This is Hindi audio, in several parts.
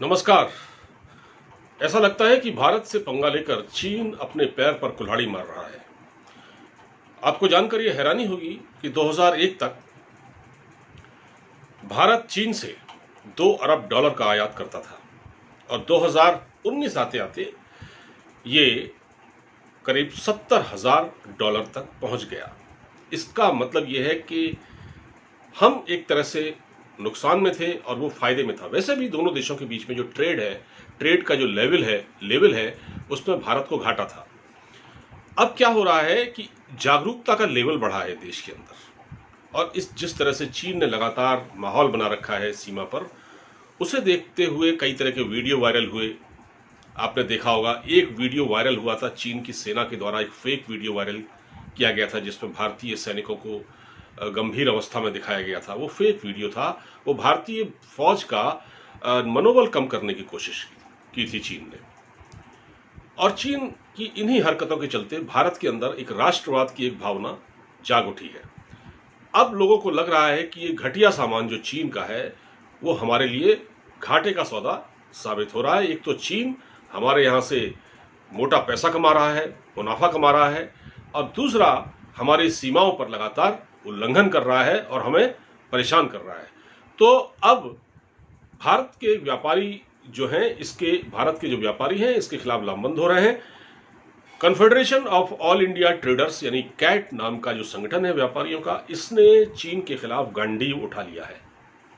नमस्कार। ऐसा लगता है कि भारत से पंगा लेकर चीन अपने पैर पर कुल्हाड़ी मार रहा है। आपको जानकर यह हैरानी होगी कि 2001 तक भारत चीन से $2 अरब का आयात करता था और 2019 आते आते ये करीब $70,000 तक पहुंच गया। इसका मतलब यह है कि हम एक तरह से नुकसान में थे और वो फायदे में था। वैसे भी दोनों देशों के बीच में जो ट्रेड का जो लेवल है उसमें भारत को घाटा था। अब क्या हो रहा है कि जागरूकता का लेवल बढ़ा है देश के अंदर, और जिस तरह से चीन ने लगातार माहौल बना रखा है सीमा पर, उसे देखते हुए कई तरह के वीडियो वायरल हुए। आपने देखा होगा, एक वीडियो वायरल हुआ था, चीन की सेना के द्वारा एक फेक वीडियो वायरल किया गया था जिसमें भारतीय सैनिकों को गंभीर अवस्था में दिखाया गया था। वो फेक वीडियो था। वो भारतीय फौज का मनोबल कम करने की कोशिश की थी चीन ने, और चीन की इन्हीं हरकतों के चलते भारत के अंदर एक राष्ट्रवाद की एक भावना जाग उठी है। अब लोगों को लग रहा है कि ये घटिया सामान जो चीन का है वो हमारे लिए घाटे का सौदा साबित हो रहा है। एक तो चीन हमारे यहाँ से मोटा पैसा कमा रहा है, मुनाफा कमा रहा है, और दूसरा हमारी सीमाओं पर लगातार उल्लंघन कर रहा है और हमें परेशान कर रहा है। तो अब भारत के व्यापारी जो हैं, भारत के जो व्यापारी हैं, इसके खिलाफ लामबंद हो रहे हैं। Confederation of all India traders यानी कैट नाम का जो संगठन है व्यापारियों का, इसने चीन के खिलाफ गांडीव उठा लिया है।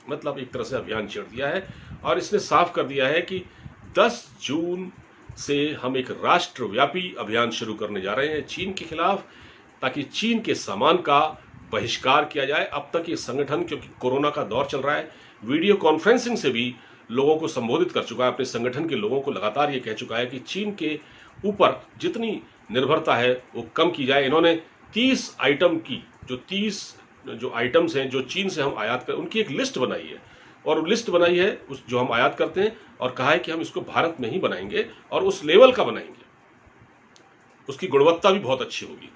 मतलब एक तरह से अभियान छेड़ दिया है और इसने साफ कर दिया है कि 10 जून से हम एक राष्ट्रव्यापी अभियान शुरू करने जा रहे हैं चीन के खिलाफ, ताकि चीन के सामान का बहिष्कार किया जाए। अब तक ये संगठन, क्योंकि कोरोना का दौर चल रहा है, वीडियो कॉन्फ्रेंसिंग से भी लोगों को संबोधित कर चुका है। अपने संगठन के लोगों को लगातार ये कह चुका है कि चीन के ऊपर जितनी निर्भरता है वो कम की जाए। इन्होंने 30 आइटम की जो आइटम्स हैं जो चीन से हम आयात कर, उनकी एक लिस्ट बनाई है, और लिस्ट बनाई है उस जो हम आयात करते हैं, और कहा है कि हम इसको भारत में ही बनाएंगे और उस लेवल का बनाएंगे, उसकी गुणवत्ता भी बहुत अच्छी होगी।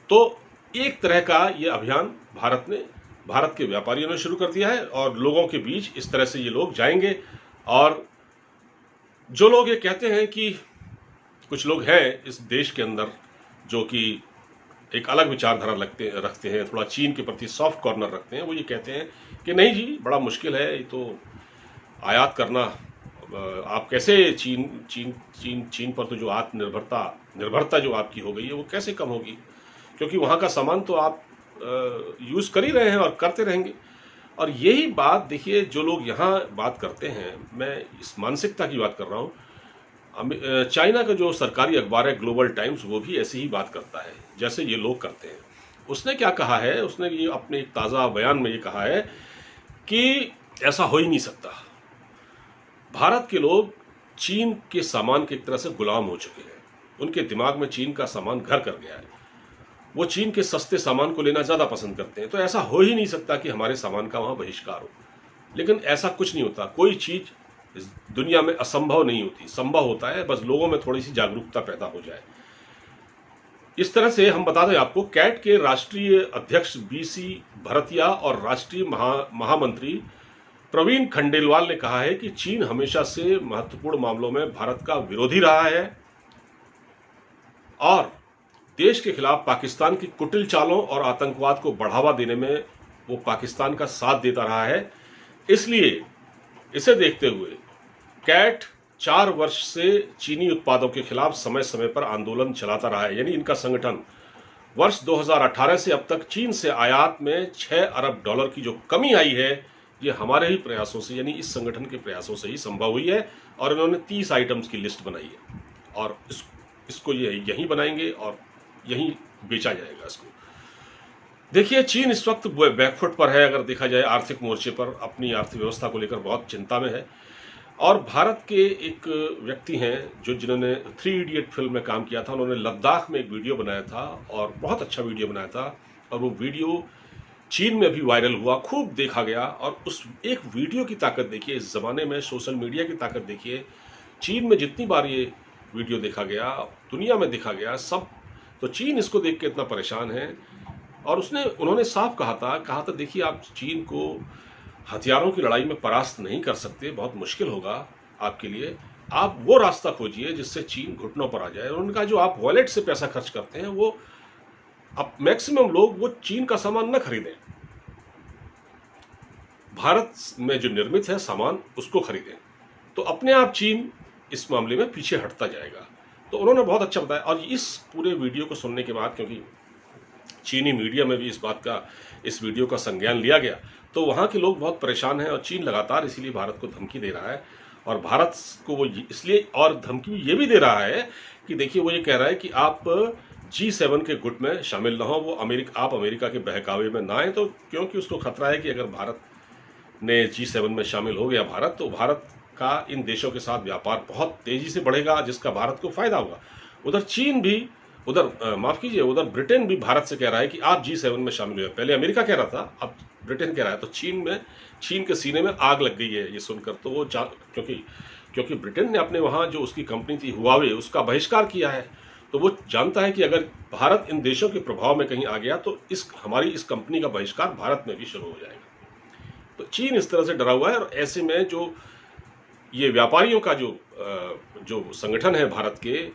तो एक तरह का ये अभियान भारत के व्यापारियों ने शुरू कर दिया है, और लोगों के बीच इस तरह से ये लोग जाएंगे। और जो लोग ये कहते हैं कि कुछ लोग हैं इस देश के अंदर जो कि एक अलग विचारधारा रखते हैं, थोड़ा चीन के प्रति सॉफ्ट कॉर्नर रखते हैं, वो ये कहते हैं कि नहीं जी, बड़ा मुश्किल है ये तो आयात करना। आप कैसे चीन पर तो जो निर्भरता जो आपकी हो गई है वो कैसे कम होगी, क्योंकि वहाँ का सामान तो आप यूज़ कर ही रहे हैं और करते रहेंगे। और यही बात देखिए, जो लोग यहाँ बात करते हैं, मैं इस मानसिकता की बात कर रहा हूँ। चाइना का जो सरकारी अखबार है ग्लोबल टाइम्स, वो भी ऐसी ही बात करता है जैसे ये लोग करते हैं। उसने क्या कहा है, उसने ये अपने एक ताज़ा बयान में ये कहा है कि ऐसा हो ही नहीं सकता। भारत के लोग चीन के सामान की एक तरह से गुलाम हो चुके हैं। उनके दिमाग में चीन का सामान घर कर गया है। वो चीन के सस्ते सामान को लेना ज़्यादा पसंद करते हैं। तो ऐसा हो ही नहीं सकता कि हमारे सामान का वहाँ बहिष्कार हो। लेकिन ऐसा कुछ नहीं होता। कोई चीज़ इस दुनिया में असंभव नहीं होती, संभव होता है, बस लोगों में थोड़ी सी जागरूकता पैदा हो जाए। इस तरह से हम बता दें आपको, कैट के राष्ट्रीय अध्यक्ष BC भरतिया और राष्ट्रीय महामंत्री प्रवीण खंडेलवाल ने कहा है कि चीन हमेशा से महत्वपूर्ण मामलों में भारत का विरोधी रहा है और देश के खिलाफ पाकिस्तान की कुटिल चालों और आतंकवाद को बढ़ावा देने में वो पाकिस्तान का साथ देता रहा है। इसलिए इसे देखते हुए कैट 4 वर्ष से चीनी उत्पादों के खिलाफ समय समय पर आंदोलन चलाता रहा है। यानी इनका संगठन वर्ष 2018 से अब तक चीन से आयात में $6 अरब की जो कमी आई है, ये हमारे ही प्रयासों से, यानी इस संगठन के प्रयासों से ही संभव हुई है। और इन्होंने 30 आइटम्स की लिस्ट बनाई है और इसको ये यहीं बनाएंगे और यहीं बेचा जाएगा इसको। देखिए, चीन इस वक्त बैकफुट पर है। अगर देखा जाए आर्थिक मोर्चे पर, अपनी अर्थव्यवस्था को लेकर बहुत चिंता में है। और भारत के एक व्यक्ति हैं जिन्होंने 3 इडियट फिल्म में काम किया था। उन्होंने लद्दाख में एक वीडियो बनाया था और बहुत अच्छा वीडियो बनाया था, और वो वीडियो चीन में भी वायरल हुआ, खूब देखा गया। और उस एक वीडियो की ताकत देखिए, इस ज़माने में सोशल मीडिया की ताकत देखिए। चीन में जितनी बार ये वीडियो देखा गया, दुनिया में देखा गया, सब तो चीन इसको देख के इतना परेशान है। और उन्होंने साफ कहा था देखिए, आप चीन को हथियारों की लड़ाई में परास्त नहीं कर सकते, बहुत मुश्किल होगा, आपके लिए, आप वो रास्ता खोजिए जिससे चीन घुटनों पर आ जाए। और उनका जो आप वॉलेट से पैसा खर्च करते हैं वो अब मैक्सिमम लोग वो चीन का सामान न खरीदें, भारत में जो निर्मित है सामान उसको खरीदें, तो अपने आप चीन इस मामले में पीछे हटता जाएगा। तो उन्होंने बहुत अच्छा बताया। और इस पूरे वीडियो को सुनने के बाद, क्योंकि चीनी मीडिया में भी इस वीडियो का संज्ञान लिया गया, तो वहाँ के लोग बहुत परेशान हैं और चीन लगातार इसीलिए भारत को धमकी दे रहा है। और भारत को वो इसलिए और धमकी ये भी दे रहा है कि देखिए, वो ये कह रहा है कि आप G7 के गुट में शामिल ना हो, वो आप अमेरिका के बहकावे में ना आए। तो क्योंकि उसको खतरा है कि अगर भारत ने G7 में शामिल हो गया भारत, तो भारत का इन देशों के साथ व्यापार बहुत तेजी से बढ़ेगा, जिसका भारत को फायदा होगा। उधर चीन भी, उधर ब्रिटेन भी भारत से कह रहा है कि आप G7 में शामिल हुए। पहले अमेरिका कह रहा था, अब ब्रिटेन कह रहा है। तो चीन के सीने में आग लग गई है ये सुनकर। तो वो क्योंकि ब्रिटेन ने अपने वहाँ जो उसकी कंपनी थी हुआवे, उसका बहिष्कार किया है, तो वो जानता है कि अगर भारत इन देशों के प्रभाव में कहीं आ गया तो हमारी इस कंपनी का बहिष्कार भारत में भी शुरू हो जाएगा। तो चीन इस तरह से डरा हुआ है। और ऐसे में जो ये व्यापारियों का जो संगठन है भारत के,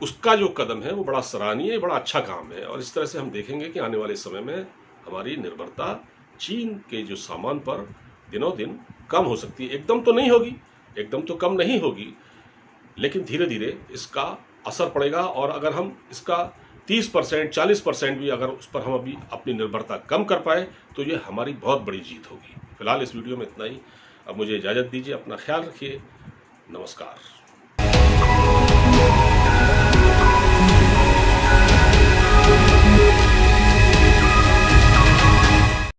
उसका जो कदम है वो बड़ा सराहनीय, बड़ा अच्छा काम है। और इस तरह से हम देखेंगे कि आने वाले समय में हमारी निर्भरता चीन के जो सामान पर दिनों दिन कम हो सकती है। एकदम तो नहीं होगी, एकदम तो कम नहीं होगी, लेकिन धीरे धीरे इसका असर पड़ेगा। और अगर हम इसका 30% 40% भी अगर उस पर हम अभी अपनी निर्भरता कम कर पाए तो ये हमारी बहुत बड़ी जीत होगी। फिलहाल इस वीडियो में इतना ही। अब मुझे इजाज़त दीजिए, अपना ख्याल रखिए, नमस्कार।